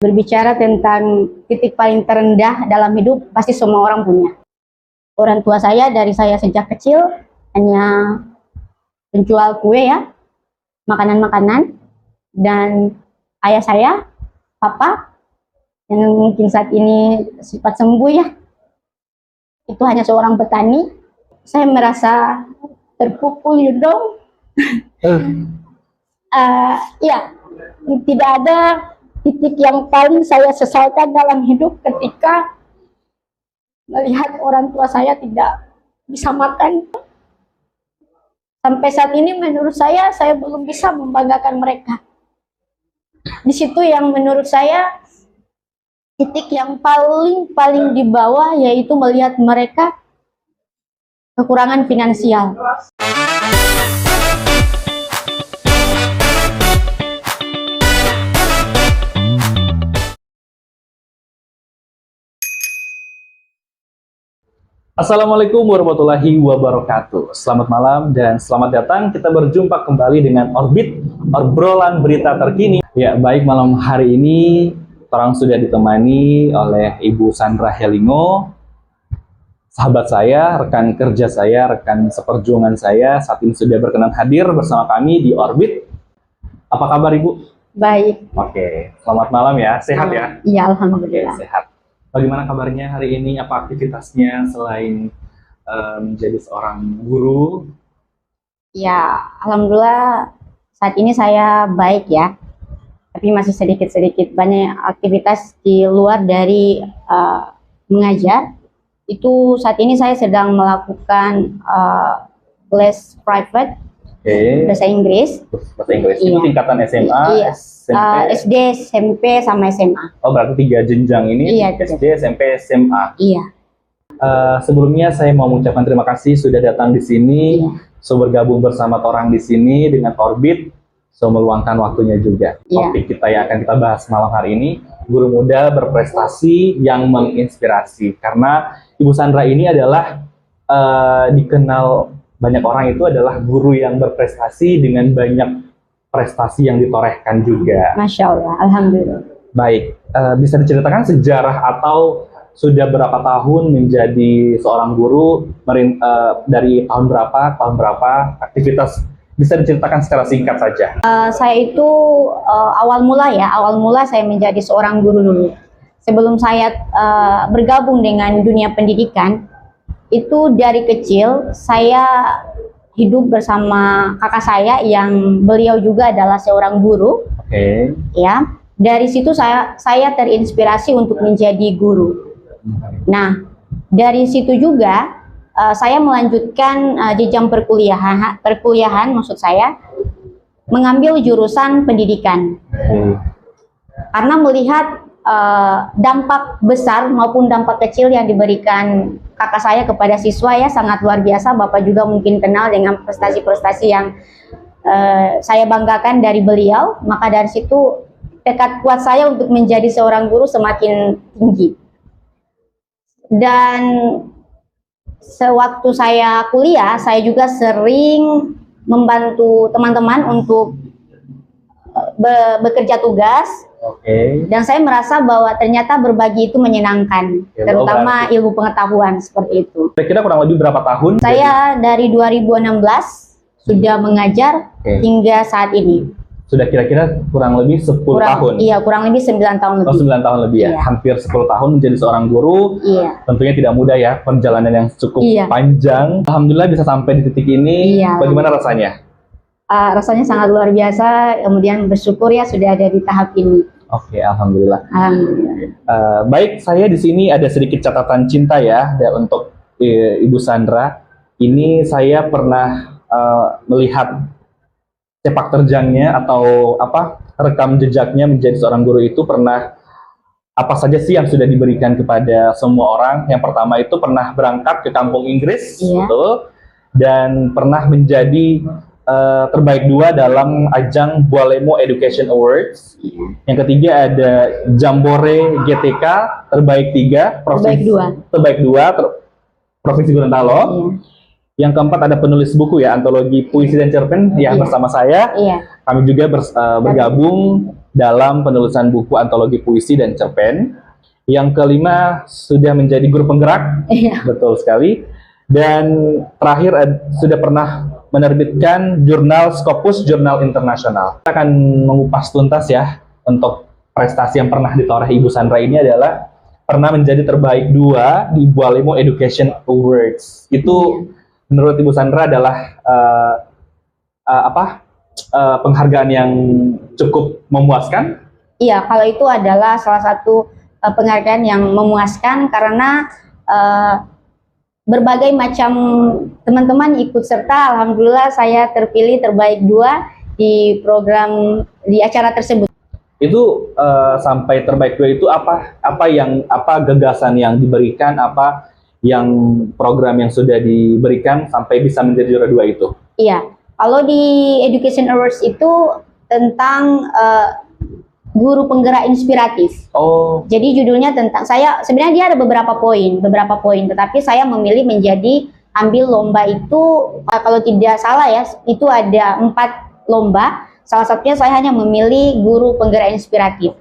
Berbicara tentang titik paling terendah dalam hidup, pasti semua orang punya. Orang tua saya dari saya sejak kecil hanya penjual kue ya, makanan-makanan, dan ayah saya, papa, yang mungkin saat ini sempat sembuh ya, itu hanya seorang petani. Saya merasa terpukul dong. Ya, tidak ada titik yang paling saya sesalkan dalam hidup ketika melihat orang tua saya tidak bisa makan. Sampai saat ini menurut saya belum bisa membanggakan mereka. Di situ yang menurut saya titik yang paling di bawah, yaitu melihat mereka kekurangan finansial. Assalamualaikum warahmatullahi wabarakatuh. Selamat malam dan selamat datang. Kita berjumpa kembali dengan Orbit, obrolan berita terkini. Ya, baik, malam hari ini orang sudah ditemani oleh Ibu Sandra Helingo, sahabat saya, rekan kerja saya, rekan seperjuangan saya. Saat ini sudah berkenan hadir bersama kami di Orbit. Apa kabar Ibu? Baik. Oke, selamat malam ya. Sehat ya? Iya, alhamdulillah. Oke, sehat. Bagaimana kabarnya hari ini? Apa aktivitasnya selain menjadi seorang guru? Ya, alhamdulillah saat ini saya baik ya. Tapi masih sedikit-sedikit banyak aktivitas di luar dari mengajar. Itu saat ini saya sedang melakukan les private bahasa Inggris. Bahasa Inggris itu Iya. tingkatan SMA, Iya. SMP. SD, SMP, sama SMA. Oh, berarti 3 jenjang ini, Iya, SD, SMP, SMA. Iya. Sebelumnya saya mau mengucapkan terima kasih sudah datang di sini, Iya. so bergabung bersama orang di sini dengan Orbit, so meluangkan waktunya juga. Iya. Topik kita yang akan kita bahas malam hari ini, guru muda berprestasi yang menginspirasi. Karena Ibu Sandra ini adalah dikenal banyak orang itu adalah guru yang berprestasi dengan banyak prestasi yang ditorehkan juga. Masya Allah, alhamdulillah. Baik, bisa diceritakan sejarah atau sudah berapa tahun menjadi seorang guru, dari tahun berapa, aktivitas, bisa diceritakan secara singkat saja. Saya itu awal mula saya menjadi seorang guru dulu. Sebelum saya bergabung dengan dunia pendidikan, itu dari kecil saya hidup bersama kakak saya yang beliau juga adalah seorang guru. Oke. Ya, dari situ saya terinspirasi untuk menjadi guru. Nah, dari situ juga saya melanjutkan jenjang perkuliahan maksud saya, mengambil jurusan pendidikan. Karena melihat dampak besar maupun dampak kecil yang diberikan kakak saya kepada siswa ya sangat luar biasa. Bapak juga mungkin kenal dengan prestasi-prestasi yang saya banggakan dari beliau. Maka dari situ tekad kuat saya untuk menjadi seorang guru semakin tinggi. Dan sewaktu saya kuliah, saya juga sering membantu teman-teman untuk bekerja tugas. Oke. Dan saya merasa bahwa ternyata berbagi itu menyenangkan, Ya, terutama ilmu pengetahuan seperti itu. Kira-kira kurang lebih berapa tahun? Saya dari 2016 sudah mengajar hingga saat ini. Sudah kira-kira kurang lebih 10 tahun? Iya, kurang lebih 9 tahun lebih. Oh, 9 tahun lebih ya? Iya. Hampir 10 tahun menjadi seorang guru. Iya. Tentunya tidak mudah ya, perjalanan yang cukup panjang. Alhamdulillah bisa sampai di titik ini. Iya. Bagaimana rasanya? Rasanya sangat luar biasa, kemudian bersyukur ya sudah ada di tahap ini. Oke, alhamdulillah. Alhamdulillah. Baik, saya di sini ada sedikit catatan cinta ya untuk Ibu Sandra. Ini saya pernah melihat sepak terjangnya atau rekam jejaknya menjadi seorang guru itu pernah apa saja sih yang sudah diberikan kepada semua orang. Yang pertama itu pernah berangkat ke kampung Inggris, betul, dan pernah menjadi terbaik 2 dalam ajang Bualemo Education Awards. Yang ketiga ada Jambore GTK terbaik 3, terbaik 2 Provinsi Gorontalo. Yang keempat ada penulis buku ya, antologi puisi dan cerpen ya bersama saya. Kami juga bergabung dalam penulisan buku antologi puisi dan cerpen. Yang kelima sudah menjadi guru penggerak, betul sekali. Dan terakhir sudah pernah menerbitkan jurnal Scopus, jurnal internasional. Kita akan mengupas tuntas ya untuk prestasi yang pernah ditoreh Ibu Sandra ini adalah pernah menjadi terbaik 2 di Bualemo Education Awards. Itu menurut Ibu Sandra adalah penghargaan yang cukup memuaskan? Iya, kalau itu adalah salah satu penghargaan yang memuaskan karena berbagai macam teman-teman ikut serta. Alhamdulillah saya terpilih terbaik 2 di acara tersebut. Itu sampai terbaik 2 itu apa gagasan yang diberikan, apa yang program yang sudah diberikan sampai bisa menjadi juara 2 itu? Iya, kalau di Education Awards itu tentang guru penggerak inspiratif. Oh. Jadi judulnya tentang sebenarnya dia ada beberapa poin, tetapi saya memilih ambil lomba itu kalau tidak salah ya, itu ada 4 lomba. Salah satunya saya hanya memilih guru penggerak inspiratif.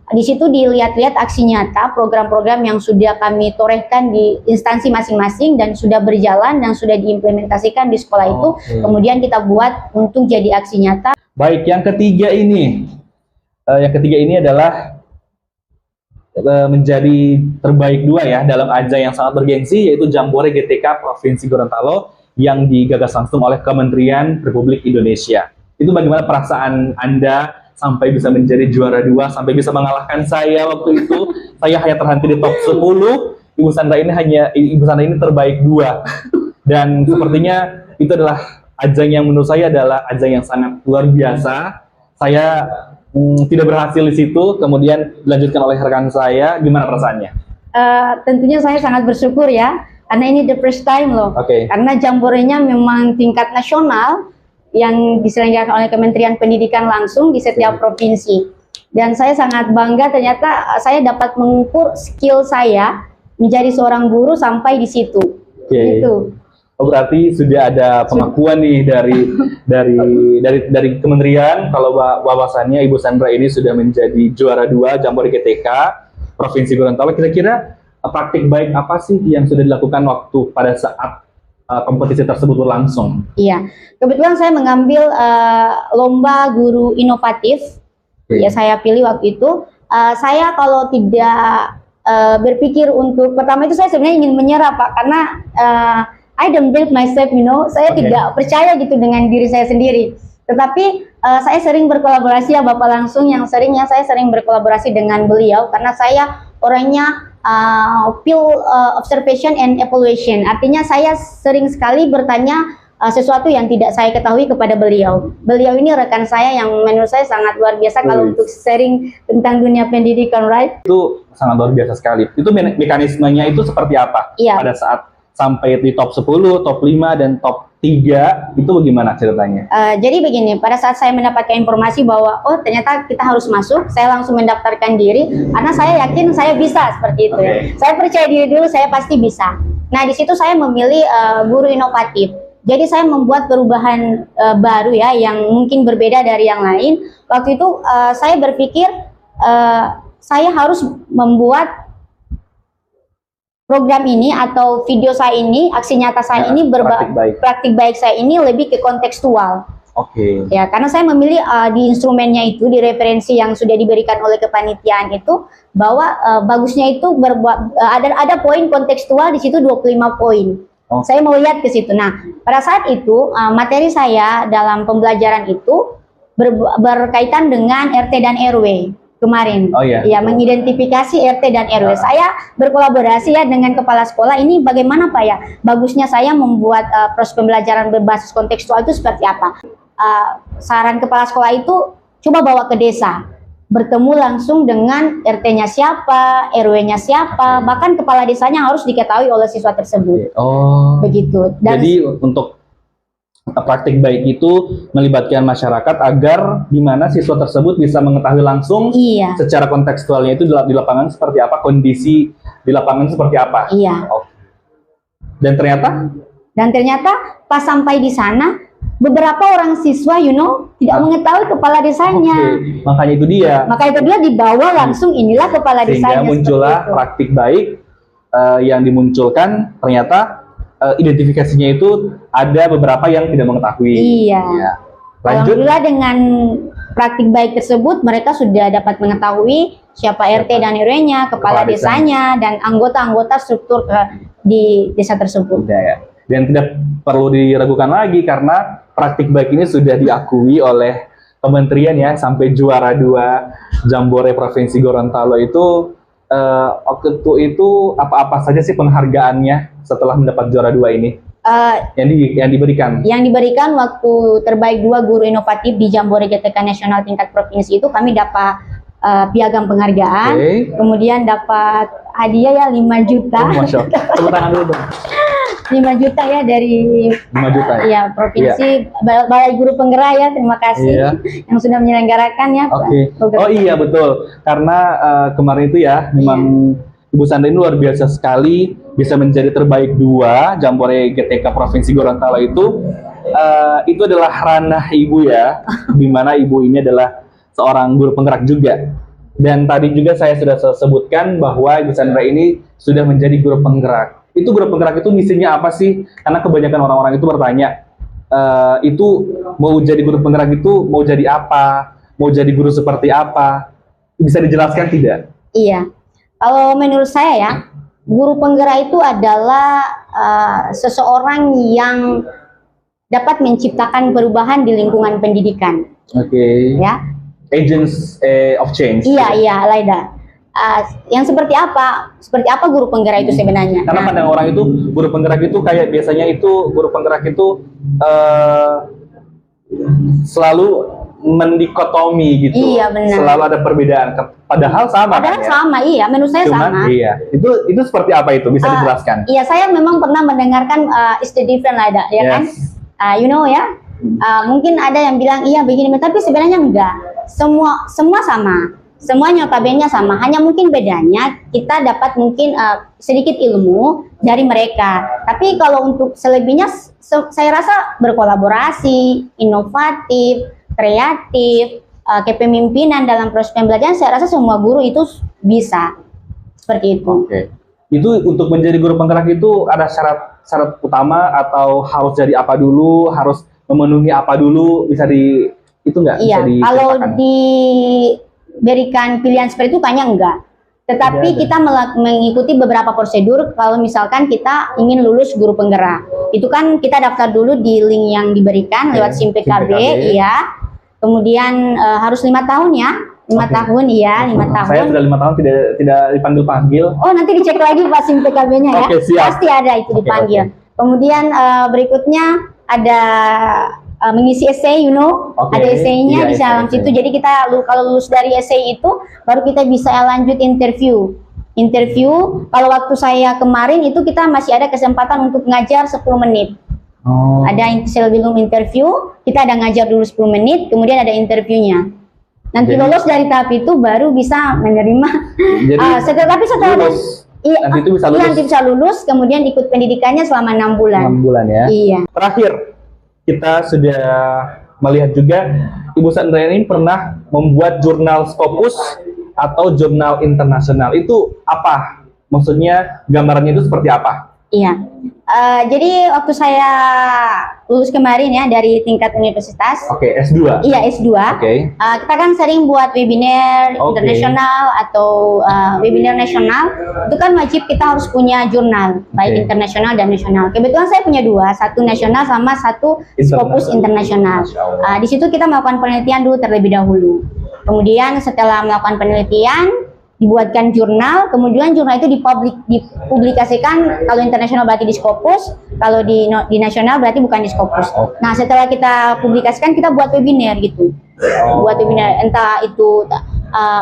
Di situ dilihat-lihat aksi nyata program-program yang sudah kami torehkan di instansi masing-masing dan sudah berjalan dan sudah diimplementasikan di sekolah itu. Kemudian kita buat untuk jadi aksi nyata. Baik, yang ketiga ini. Yang ketiga ini adalah menjadi terbaik 2 ya dalam ajang yang sangat bergengsi, yaitu Jambore GTK Provinsi Gorontalo yang digagas langsung oleh Kementerian Republik Indonesia. Itu bagaimana perasaan Anda sampai bisa menjadi juara 2, sampai bisa mengalahkan saya waktu itu? Saya hanya terhenti di top 10, Ibu Sandra ini terbaik 2. Dan sepertinya itu adalah ajang yang menurut saya adalah ajang yang sangat luar biasa. Saya tidak berhasil di situ, kemudian dilanjutkan oleh rekan saya. Gimana perasaannya? Tentunya saya sangat bersyukur ya, karena ini the first time loh. Karena jamborenya memang tingkat nasional yang diselenggarakan oleh Kementerian Pendidikan langsung di setiap provinsi. Dan saya sangat bangga ternyata saya dapat mengukur skill saya menjadi seorang guru sampai di situ. Gitu. Oh, berarti sudah ada pengakuan nih dari kementerian kalau bahwasannya Ibu Sandra ini sudah menjadi juara 2 Jambore GTK Provinsi Gorontalo. Kira-kira praktik baik apa sih yang sudah dilakukan waktu pada saat kompetisi tersebut berlangsung? Iya, kebetulan saya mengambil lomba guru inovatif. Ya, saya pilih waktu itu. Saya kalau tidak berpikir untuk pertama itu saya sebenarnya ingin menyerah Pak, karena I don't build myself, saya tidak percaya gitu dengan diri saya sendiri. Tetapi saya sering berkolaborasi ya Bapak langsung, saya sering berkolaborasi dengan beliau karena saya orangnya field observation and evaluation. Artinya saya sering sekali bertanya sesuatu yang tidak saya ketahui kepada beliau. Beliau ini rekan saya yang menurut saya sangat luar biasa kalau untuk sharing tentang dunia pendidikan, right? Itu sangat luar biasa sekali. Itu mekanismenya itu seperti apa? Pada saat sampai di top 10, top 5, dan top 3, itu bagaimana ceritanya? Jadi begini, pada saat saya mendapatkan informasi bahwa oh ternyata kita harus masuk, saya langsung mendaftarkan diri karena saya yakin saya bisa seperti itu. Saya percaya diri dulu, saya pasti bisa. Nah di situ saya memilih guru inovatif. Jadi saya membuat perubahan baru ya, yang mungkin berbeda dari yang lain. Waktu itu saya berpikir saya harus membuat program ini atau video saya ini, aksi nyata saya ini, praktik baik saya ini lebih ke kontekstual. Ya, karena saya memilih di instrumennya itu, di referensi yang sudah diberikan oleh kepanitiaan itu, bahwa bagusnya itu ada poin kontekstual di situ 25 poin. Saya mau lihat ke situ. Nah, pada saat itu materi saya dalam pembelajaran itu berkaitan dengan RT dan RW. Kemarin, ya mengidentifikasi RT dan RW. Saya berkolaborasi ya dengan kepala sekolah. Ini bagaimana Pak ya? Bagusnya saya membuat proses pembelajaran berbasis kontekstual itu seperti apa? Saran kepala sekolah itu coba bawa ke desa, bertemu langsung dengan RT-nya siapa, RW-nya siapa, bahkan kepala desanya harus diketahui oleh siswa tersebut. Begitu. Dan jadi untuk praktik baik itu melibatkan masyarakat agar di mana siswa tersebut bisa mengetahui langsung secara kontekstualnya itu di lapangan seperti apa, kondisi di lapangan seperti apa. Dan ternyata pas sampai di sana beberapa orang siswa, tidak mengetahui kepala desanya. Oke, makanya itu dia. Maka itu dia dibawa langsung, inilah kepala desanya. Sehingga muncullah praktik baik yang dimunculkan, ternyata identifikasinya itu ada beberapa yang tidak mengetahui. Iya. Ya. Lanjut. Alhamdulillah dengan praktik baik tersebut mereka sudah dapat mengetahui siapa RT dan RW-nya, kepala desanya, dan anggota-anggota struktur di desa tersebut. Ya. Dan tidak perlu diragukan lagi karena praktik baik ini sudah diakui oleh kementerian ya, sampai juara 2 Jambore Provinsi Gorontalo itu. Waktu itu apa-apa saja sih penghargaannya setelah mendapat juara 2 ini? Yang diberikan? Yang diberikan waktu terbaik 2 guru inovatif di Jambore GTK Nasional tingkat provinsi itu kami dapat piagam penghargaan, kemudian dapat hadiah ya 5 juta. Oh, Masya Allah. Tepuk tangan dulu dong. 5 juta ya dari 5 juta ya provinsi Balai Guru Penggerak ya, terima kasih yang sudah menyelenggarakan ya. Oh iya betul, karena kemarin itu ya memang Ibu Sandra ini luar biasa sekali, bisa menjadi terbaik 2 Jambore GTK Provinsi Gorontalo itu adalah ranah ibu ya, di mana ibu ini adalah seorang guru penggerak juga. Dan tadi juga saya sudah sebutkan bahwa Ibu Sandra ini sudah menjadi guru penggerak. Itu guru penggerak itu misinya apa sih? Karena kebanyakan orang-orang itu bertanya, itu mau jadi guru penggerak itu mau jadi apa? Mau jadi guru seperti apa? Bisa dijelaskan tidak? Iya. Kalau menurut saya ya, guru penggerak itu adalah seseorang yang dapat menciptakan perubahan di lingkungan pendidikan. Oke. Ya. Agents of change. Iya, Laida. Yang seperti apa? Seperti apa guru penggerak itu sebenarnya? Karena pandang orang itu guru penggerak itu kayak biasanya itu guru penggerak itu selalu mendikotomi gitu. Iya, benar. Selalu ada perbedaan. Padahal sama. Padahal kan, sama, ya? Iya. Menurut saya Cuman, sama. Iya. Itu seperti apa itu? Bisa dijelaskan? Iya, saya memang pernah mendengarkan is the different Laida, ya kan? Ya. Mungkin ada yang bilang iya begini, tapi sebenarnya enggak. Semua sama. Semuanya notabene sama, hanya mungkin bedanya kita dapat mungkin sedikit ilmu dari mereka. Tapi kalau untuk selebihnya saya rasa berkolaborasi, inovatif, kreatif, kepemimpinan dalam proses pembelajaran, saya rasa semua guru itu bisa seperti itu. Oke. Itu untuk menjadi guru penggerak itu ada syarat utama atau harus jadi apa dulu, harus memenuhi apa dulu, bisa itu nggak? Iya, kalau diberikan pilihan seperti itu kayaknya enggak. Tetapi kita mengikuti beberapa prosedur. Kalau misalkan kita ingin lulus guru penggerak, itu kan kita daftar dulu di link yang diberikan lewat SIM PKB, iya. Kemudian harus 5 tahun ya, 5 tahun iya, 5 tahun. Saya sudah 5 tahun tidak dipanggil-panggil. Oh, nanti dicek lagi Pak SIM PKB-nya ya. Siap. Pasti ada itu dipanggil. Kemudian berikutnya ada mengisi essay, ada essay-nya di dalam situ. Jadi kita kalau lulus dari essay itu baru kita bisa lanjut interview. Kalau waktu saya kemarin itu kita masih ada kesempatan untuk ngajar 10 menit. Ada sebelum interview, kita ada ngajar dulu 10 menit, kemudian ada interviewnya. Nanti lolos dari tahap itu baru bisa menerima. Tapi setelah lulus, nanti bisa lulus, kemudian ikut pendidikannya selama 6 bulan. 6 bulan ya. Iya. Terakhir, kita sudah melihat juga Ibu Sandra ini pernah membuat jurnal Scopus atau jurnal internasional. Itu apa? Maksudnya gambarannya itu seperti apa? Iya. Jadi waktu saya lulus kemarin ya dari tingkat universitas. Oke, S2. Iya, S2. Oke. Kita kan sering buat webinar internasional atau webinar nasional. Itu kan wajib kita harus punya jurnal, baik internasional dan nasional. Kebetulan saya punya 2, satu nasional sama satu Scopus internasional. Di situ kita melakukan penelitian dulu terlebih dahulu. Kemudian setelah melakukan penelitian, dibuatkan jurnal, kemudian jurnal itu dipublikasikan. Kalau internasional berarti di Scopus, kalau di nasional berarti bukan di Scopus. Nah, setelah kita publikasikan, kita buat webinar gitu. Buat webinar, entah itu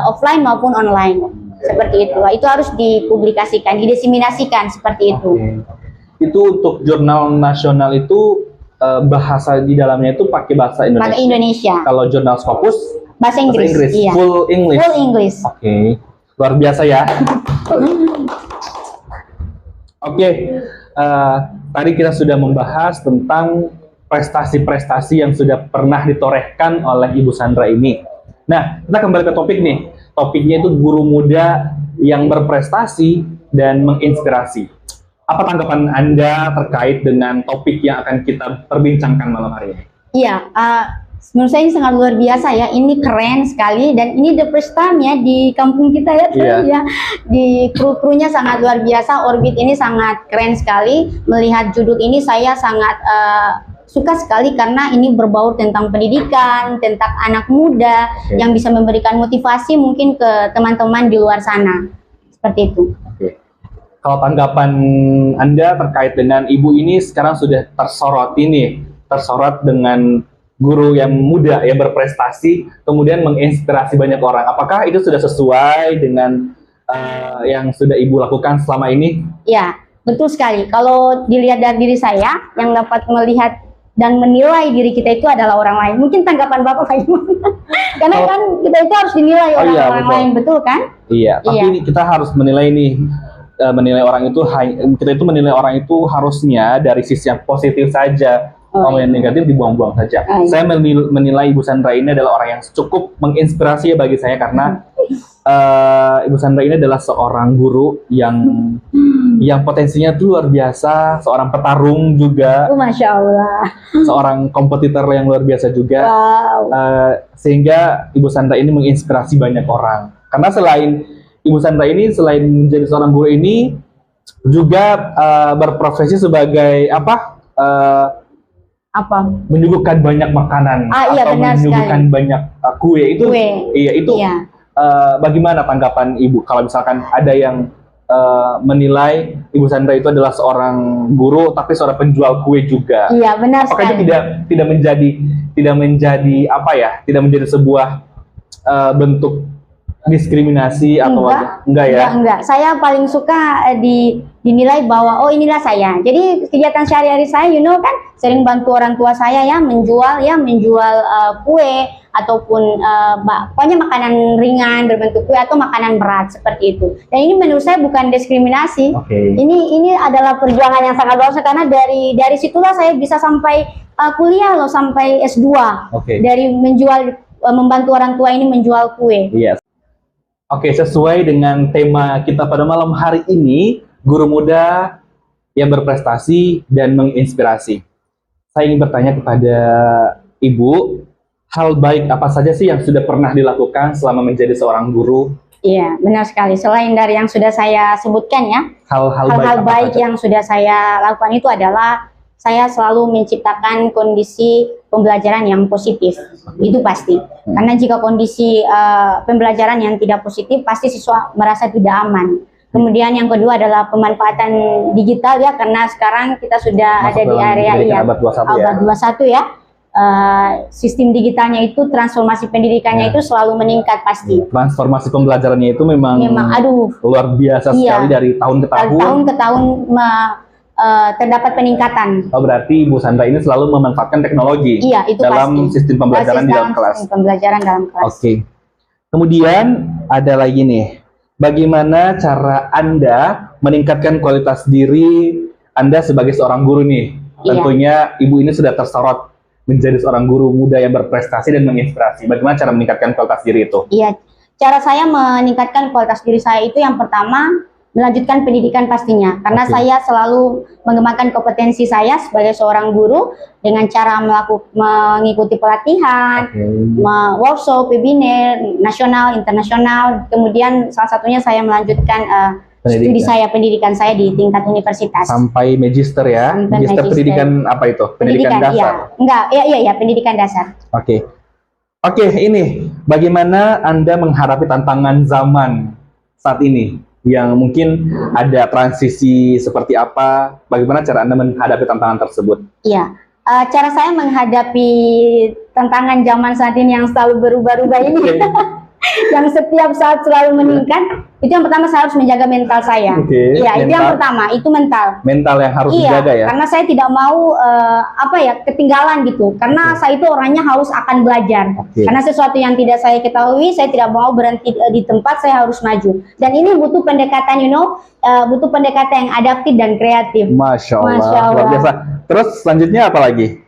offline maupun online. Seperti itu. Itu harus dipublikasikan, didiseminasikan seperti itu. Itu untuk jurnal nasional itu bahasa di dalamnya itu pakai bahasa Indonesia. Pakai Indonesia. Kalau jurnal Scopus bahasa Inggris. Iya. Full English. Full English. Oke. Luar biasa ya. Oke, tadi kita sudah membahas tentang prestasi-prestasi yang sudah pernah ditorehkan oleh Ibu Sandra ini. Nah, kita kembali ke topik nih. Topiknya itu guru muda yang berprestasi dan menginspirasi. Apa tanggapan Anda terkait dengan topik yang akan kita perbincangkan malam hari ini? Iya, menurut saya ini sangat luar biasa ya. Ini keren sekali dan ini the first time ya di kampung kita ya, ya. Di kru-krunya sangat luar biasa. Orbit ini sangat keren sekali. Melihat judul ini saya sangat suka sekali karena ini berbau tentang pendidikan, tentang anak muda yang bisa memberikan motivasi mungkin ke teman-teman di luar sana. Seperti itu. Kalau tanggapan Anda terkait dengan ibu ini sekarang sudah tersorot dengan guru yang muda yang berprestasi, kemudian menginspirasi banyak orang. Apakah itu sudah sesuai dengan yang sudah ibu lakukan selama ini? Ya, betul sekali. Kalau dilihat dari diri saya, yang dapat melihat dan menilai diri kita itu adalah orang lain. Mungkin tanggapan Bapak bagaimana? Karena kan kita itu harus dinilai oleh orang lain, betul kan? Iya, tapi kita harus menilai nih. Menilai orang itu, kita itu menilai orang itu harusnya dari sisi yang positif saja. Kalau yang negatif dibuang-buang saja. Saya menilai Ibu Sandra ini adalah orang yang cukup menginspirasi ya bagi saya, karena Ibu Sandra ini adalah seorang guru yang potensinya tuh luar biasa, seorang petarung juga. Masya Allah. Seorang kompetitor yang luar biasa juga. Wow. Sehingga Ibu Sandra ini menginspirasi banyak orang. Karena Ibu Sandra ini selain menjadi seorang guru ini juga berprofesi sebagai menyuguhkan banyak makanan atau menyuguhkan banyak kue. Bagaimana tanggapan Ibu kalau misalkan ada yang menilai Ibu Sandra itu adalah seorang guru tapi seorang penjual kue juga? Iya, benar sekali. Apakah itu tidak menjadi sebuah bentuk diskriminasi atau enggak ya? Enggak. Saya paling suka dinilai bahwa inilah saya. Jadi kegiatan sehari-hari saya, kan sering bantu orang tua saya ya menjual kue ataupun pokoknya makanan ringan berbentuk kue atau makanan berat seperti itu. Dan ini menurut saya bukan diskriminasi. Ini adalah perjuangan yang sangat luar biasa, karena dari situlah saya bisa sampai kuliah loh, sampai S2. Dari membantu orang tua ini menjual kue. Yes. Sesuai dengan tema kita pada malam hari ini, guru muda yang berprestasi dan menginspirasi. Saya ingin bertanya kepada Ibu, hal baik apa saja sih yang sudah pernah dilakukan selama menjadi seorang guru? Iya, benar sekali. Selain dari yang sudah saya sebutkan ya, hal-hal baik yang sudah saya lakukan itu adalah saya selalu menciptakan kondisi pembelajaran yang positif. Itu pasti. Karena jika kondisi pembelajaran yang tidak positif, pasti siswa merasa tidak aman. Kemudian yang kedua adalah pemanfaatan digital ya, karena sekarang kita sudah ada di area abad 21 ya. Sistem digitalnya itu, transformasi pendidikannya itu selalu meningkat pasti. Transformasi pembelajarannya itu memang luar biasa sekali dari tahun ke tahun. Dari tahun ke tahun terdapat peningkatan. Berarti Ibu Sandra ini selalu memanfaatkan teknologi dalam sistem pembelajaran di dalam kelas. Kemudian ada lagi nih, bagaimana cara Anda meningkatkan kualitas diri Anda sebagai seorang guru nih? Tentunya Ibu ini sudah tersorot menjadi seorang guru muda yang berprestasi dan menginspirasi. Bagaimana cara meningkatkan kualitas diri itu? Iya, cara saya meningkatkan kualitas diri saya itu yang pertama, melanjutkan pendidikan pastinya, karena saya selalu mengembangkan kompetensi saya sebagai seorang guru dengan cara mengikuti pelatihan, workshop, webinar, nasional, internasional. Kemudian salah satunya saya melanjutkan studi pendidikan saya di tingkat universitas. Sampai magister ya? Magister pendidikan apa itu? Pendidikan dasar? Pendidikan dasar. Oke, ini bagaimana Anda menghadapi tantangan zaman saat ini? Yang mungkin ada transisi seperti apa, bagaimana cara Anda menghadapi tantangan tersebut? Iya, cara saya menghadapi tantangan zaman saat ini yang selalu berubah-ubah ini, yang setiap saat selalu meningkat, itu yang pertama saya harus menjaga mental saya. Iya, itu yang pertama, itu mental. Mental yang harus dijaga ya? Karena saya tidak mau ketinggalan gitu, karena saya itu orangnya haus akan belajar. Karena sesuatu yang tidak saya ketahui, saya tidak mau berhenti di tempat, saya harus maju. Dan ini butuh pendekatan, butuh pendekatan yang adaptif dan kreatif. Masya Allah. Luar biasa. Terus selanjutnya apa lagi?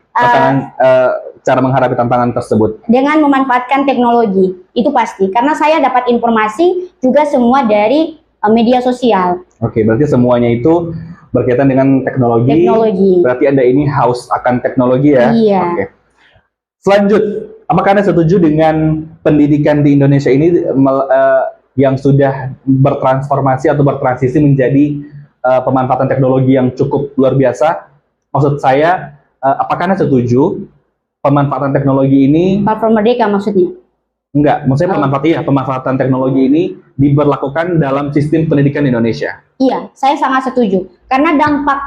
cara menghadapi tantangan tersebut? Dengan memanfaatkan teknologi, itu pasti. Karena saya dapat informasi juga semua dari media sosial. Oke, berarti semuanya itu berkaitan dengan teknologi. Berarti Anda ini haus akan teknologi ya? Iya. Oke. Selanjut, apakah Anda setuju dengan pendidikan di Indonesia ini yang sudah bertransformasi atau bertransisi menjadi pemanfaatan teknologi yang cukup luar biasa? Maksud saya, apakah Anda setuju pemanfaatan teknologi ini? Platform Merdeka maksudnya? Enggak, maksudnya pemanfaatan teknologi ini diberlakukan dalam sistem pendidikan Indonesia. Iya, saya sangat setuju. Karena dampak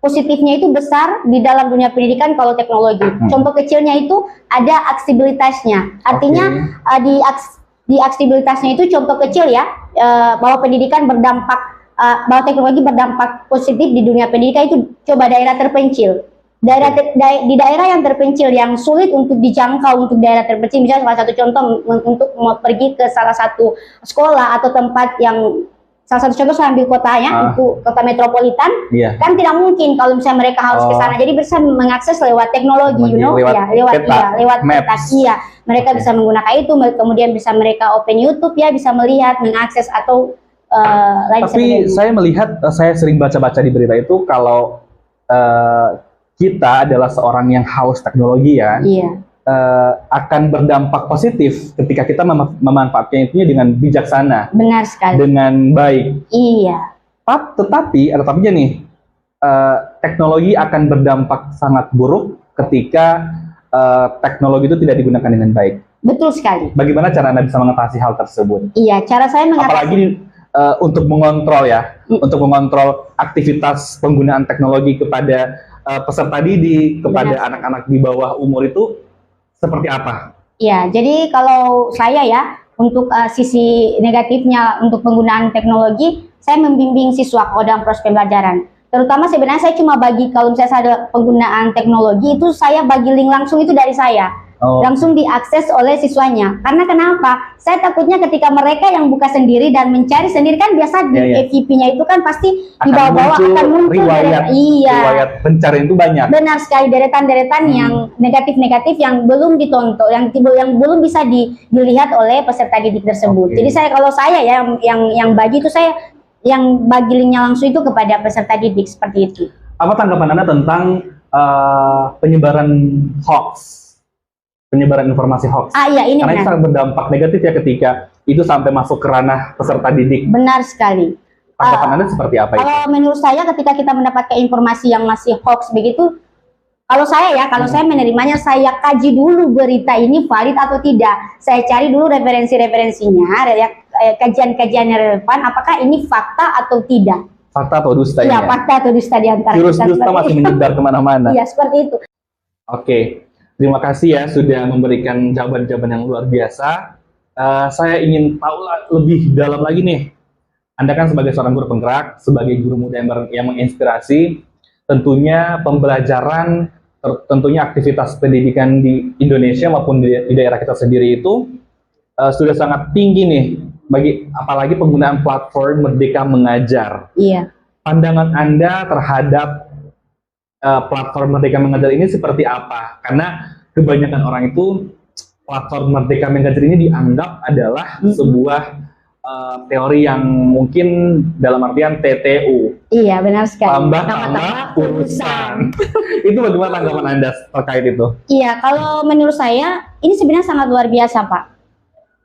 positifnya itu besar di dalam dunia pendidikan kalau teknologi. Contoh kecilnya itu ada aksibilitasnya. Artinya di aksibilitasnya itu contoh kecil ya, bahwa pendidikan berdampak, bahwa teknologi berdampak positif di dunia pendidikan itu coba daerah terpencil. Di daerah yang terpencil yang sulit untuk dijangkau untuk daerah terpencil, misalnya salah satu contoh untuk mau pergi ke salah satu sekolah atau tempat yang salah satu contoh saya ambil kotanya itu kota metropolitan, kan tidak mungkin kalau misalnya mereka harus ke sana, jadi bisa mengakses lewat teknologi, lewat peta, mereka bisa menggunakan itu, kemudian bisa mereka open YouTube ya, bisa melihat, mengakses atau tapi saya melihat, saya sering baca-baca di berita itu kalau kita adalah seorang yang haus teknologi ya, akan berdampak positif ketika kita memanfaatkannya dengan bijaksana. Benar sekali. Dengan baik. Iya. Tetapi, ada tapinya nih, teknologi akan berdampak sangat buruk ketika teknologi itu tidak digunakan dengan baik. Betul sekali. Bagaimana cara Anda bisa mengatasi hal tersebut? Iya, cara saya mengatasi. Apalagi untuk mengontrol ya, untuk mengontrol aktivitas penggunaan teknologi kepada peserta didik, kepada anak-anak di bawah umur itu seperti apa? Ya, jadi kalau saya ya, untuk sisi negatifnya untuk penggunaan teknologi, saya membimbing siswa dalam proses pembelajaran. Terutama sebenarnya saya cuma bagi, kalau misalnya ada penggunaan teknologi itu saya bagi link langsung itu dari saya. Langsung diakses oleh siswanya. Karena kenapa? Saya takutnya ketika mereka yang buka sendiri dan mencari sendiri, kan biasa di FYP-nya itu kan pasti di bawah-bawah akan muncul riwayat pencarian itu banyak. Benar sekali, deretan-deretan yang negatif-negatif yang belum ditonton, yang belum bisa dilihat oleh peserta didik tersebut. Jadi kalau saya ya yang bagi itu saya yang bagi linknya langsung itu kepada peserta didik seperti itu. Apa tanggapan Anda tentang penyebaran hoax? Penyebaran informasi hoax. Ini karena itu sangat berdampak negatif ya ketika itu sampai masuk ke ranah peserta didik. Benar sekali. Tanggapan Anda seperti apa itu? Kalau menurut saya ketika kita mendapatkan informasi yang masih hoax begitu, kalau saya menerimanya, saya kaji dulu berita ini valid atau tidak. Saya cari dulu referensi-referensinya, kajian-kajian yang relevan, apakah ini fakta atau tidak. Fakta atau dusta? Iya, fakta atau dusta di antara. Virus dusta masih menyebar kemana-mana. Iya, seperti itu. Oke. Terima kasih ya sudah memberikan jawaban-jawaban yang luar biasa. Saya ingin tahu lebih dalam lagi nih. Anda kan sebagai seorang guru penggerak, sebagai guru muda yang menginspirasi, tentunya pembelajaran, tentunya aktivitas pendidikan di Indonesia maupun di daerah kita sendiri itu sudah sangat tinggi nih. Apalagi penggunaan platform Merdeka Mengajar. Iya. Pandangan Anda terhadap platform Merdeka Mengajar ini seperti apa? Karena kebanyakan orang itu platform Merdeka Mengajar ini dianggap adalah sebuah teori yang mungkin dalam artian TTU. Iya, benar sekali. Tambah-tambah urusan. Itu bagaimana tanggapan Anda terkait itu? Iya, kalau menurut saya ini sebenarnya sangat luar biasa, Pak.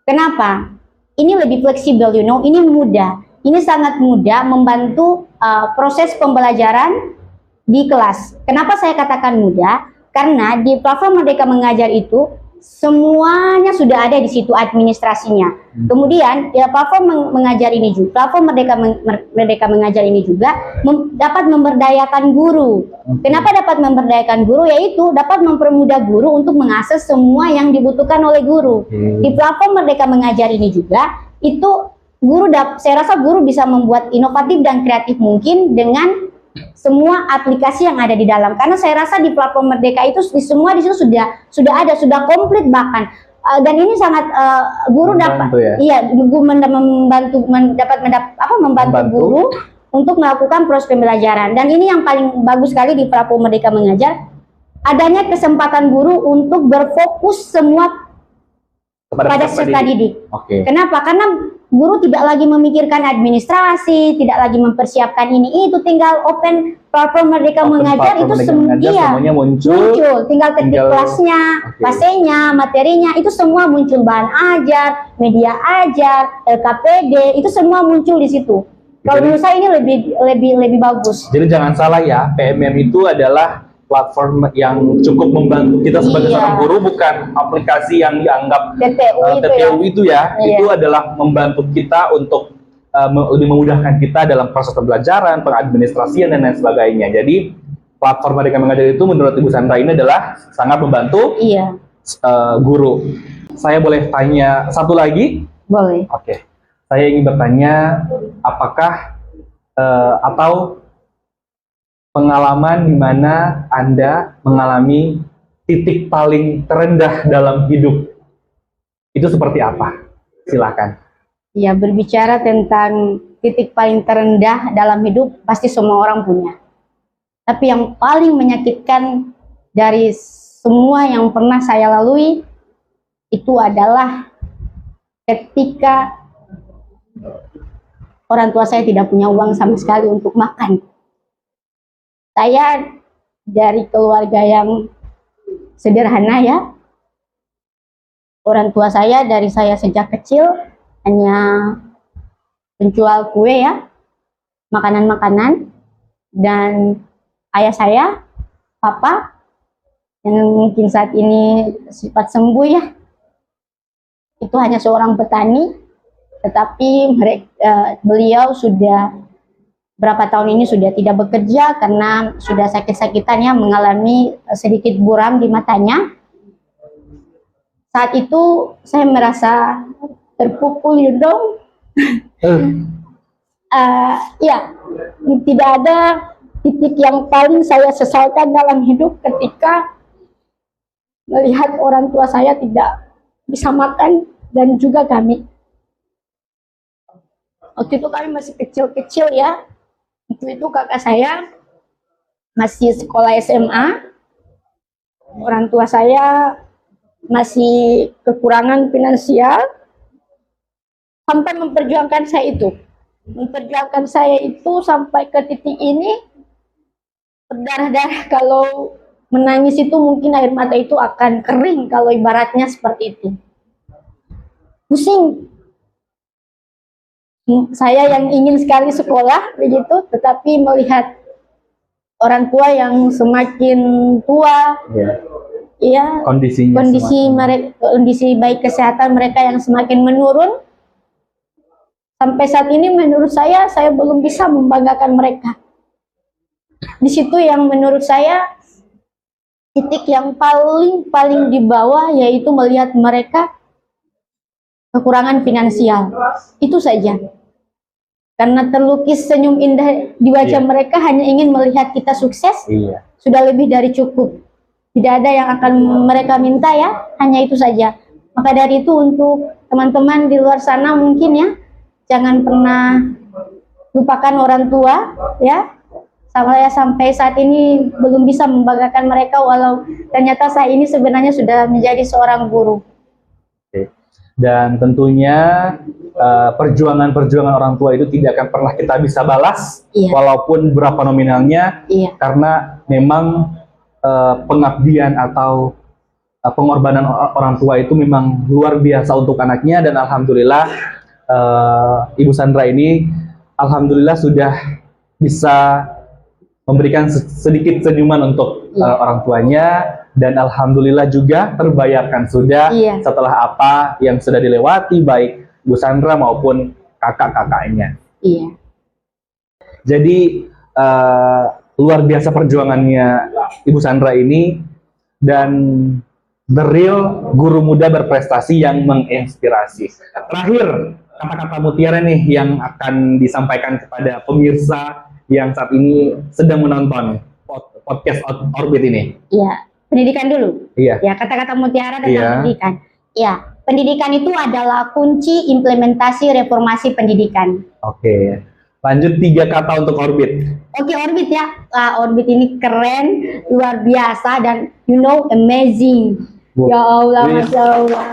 Kenapa? Ini lebih fleksibel, ini mudah. Ini sangat mudah membantu proses pembelajaran di kelas. Kenapa saya katakan mudah? Karena di platform Merdeka Mengajar itu semuanya sudah ada di situ administrasinya. Kemudian ya platform mengajar ini juga, platform Merdeka Mengajar ini juga dapat memberdayakan guru. Kenapa dapat memberdayakan guru? Yaitu dapat mempermudah guru untuk mengakses semua yang dibutuhkan oleh guru. Di platform Merdeka Mengajar ini juga itu saya rasa guru bisa membuat inovatif dan kreatif mungkin dengan semua aplikasi yang ada di dalam, karena saya rasa di platform Merdeka itu semua di situ sudah ada, sudah komplit bahkan, dan ini sangat guru dapat membantu guru untuk melakukan proses pembelajaran. Dan ini yang paling bagus sekali di platform Merdeka Mengajar, adanya kesempatan guru untuk berfokus semua pada peserta didik. Oke. Kenapa? Karena guru tidak lagi memikirkan administrasi, tidak lagi mempersiapkan ini itu, tinggal open platform Merdeka Mengajar itu semuanya muncul, tinggal ketik kelasnya, pasenya, materinya itu semua muncul, bahan ajar, media ajar, LKPD itu semua muncul di situ. Kalau menurut saya ini lebih bagus. Jadi jangan salah ya, PMM itu adalah platform yang cukup membantu kita sebagai seorang guru, bukan aplikasi yang dianggap TPU itu ya. Itu adalah membantu kita untuk lebih memudahkan kita dalam proses pembelajaran, pengadministrasian dan lain sebagainya. Jadi platform Merdeka Mengajar itu menurut Ibu Sandra ini adalah sangat membantu guru. Saya boleh tanya satu lagi? Boleh. Oke. Saya ingin bertanya, apakah atau pengalaman di mana Anda mengalami titik paling terendah dalam hidup itu seperti apa? Silakan. Ya, berbicara tentang titik paling terendah dalam hidup pasti semua orang punya. Tapi yang paling menyakitkan dari semua yang pernah saya lalui itu adalah ketika orang tua saya tidak punya uang sama sekali untuk makan. Saya dari keluarga yang sederhana ya. Orang tua saya dari saya sejak kecil hanya penjual kue ya, makanan-makanan, dan ayah saya, papa, yang mungkin saat ini sempat sembuh ya, itu hanya seorang petani, tetapi beliau sudah berapa tahun ini sudah tidak bekerja karena sudah sakit-sakitan ya, mengalami sedikit buram di matanya. Saat itu saya merasa terpukul dong. Ya, tidak ada titik yang paling saya sesalkan dalam hidup ketika melihat orang tua saya tidak bisa makan dan juga kami. Waktu itu kami masih kecil-kecil ya. Itu kakak saya masih sekolah SMA, orang tua saya masih kekurangan finansial, sampai memperjuangkan saya itu sampai ke titik ini berdarah-darah. Kalau menangis itu mungkin air mata itu akan kering kalau ibaratnya seperti itu. Pusing. Saya yang ingin sekali sekolah begitu, tetapi melihat orang tua yang semakin tua, kondisi baik kesehatan mereka yang semakin menurun, sampai saat ini menurut saya belum bisa membanggakan mereka. Di situ yang menurut saya titik yang paling di bawah, yaitu melihat mereka kekurangan finansial, itu saja. Karena terlukis senyum indah di wajah mereka, hanya ingin melihat kita sukses, sudah lebih dari cukup. Tidak ada yang akan mereka minta ya, hanya itu saja. Maka dari itu untuk teman-teman di luar sana mungkin ya, jangan pernah lupakan orang tua ya. Saya sampai saat ini belum bisa membanggakan mereka, walau ternyata saya ini sebenarnya sudah menjadi seorang guru. Dan tentunya perjuangan orang tua itu tidak akan pernah kita bisa balas, walaupun berapa nominalnya, karena memang pengabdian atau pengorbanan orang tua itu memang luar biasa untuk anaknya. Dan alhamdulillah Ibu Sandra ini alhamdulillah sudah bisa memberikan sedikit senyuman untuk orang tuanya, dan alhamdulillah juga terbayarkan sudah setelah apa yang sudah dilewati baik Bu Sandra maupun kakak-kakaknya. Jadi luar biasa perjuangannya Ibu Sandra ini, dan the real guru muda berprestasi yang menginspirasi. Terakhir, kata-kata mutiara nih yang akan disampaikan kepada pemirsa yang saat ini sedang menonton podcast Orbit ini. Pendidikan dulu. Ya, kata-kata mutiara tentang pendidikan. Ya, pendidikan itu adalah kunci implementasi reformasi pendidikan. Oke. Lanjut 3 kata untuk Orbit. Oke, Orbit ya. Orbit ini keren, luar biasa, dan amazing. Ya Allah, Masya Allah.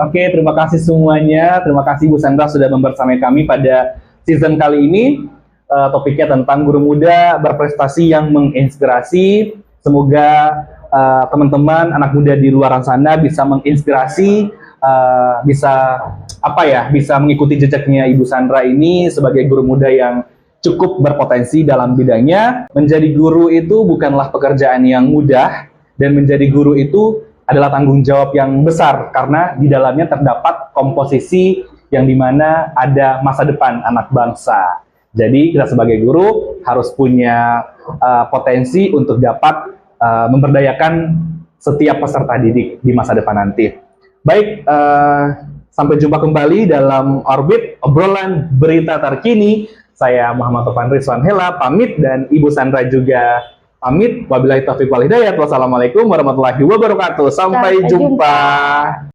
Oke, terima kasih semuanya. Terima kasih Bu Sandra sudah membersamai kami pada season kali ini. Topiknya tentang guru muda berprestasi yang menginspirasi. Semoga teman-teman anak muda di luar sana bisa menginspirasi, bisa mengikuti jejaknya Ibu Sandra ini sebagai guru muda yang cukup berpotensi dalam bidangnya. Menjadi guru itu bukanlah pekerjaan yang mudah, dan menjadi guru itu adalah tanggung jawab yang besar karena di dalamnya terdapat komposisi yang dimana ada masa depan anak bangsa. Jadi kita sebagai guru harus punya potensi untuk dapat memberdayakan setiap peserta didik di masa depan nanti. Baik, sampai jumpa kembali dalam Orbit, obrolan berita terkini. Saya Muhammad Topan Rizwan Hela pamit, dan Ibu Sandra juga pamit. Wabillahi taufiq wal hidayah. Wassalamualaikum warahmatullahi wabarakatuh. Sampai jumpa.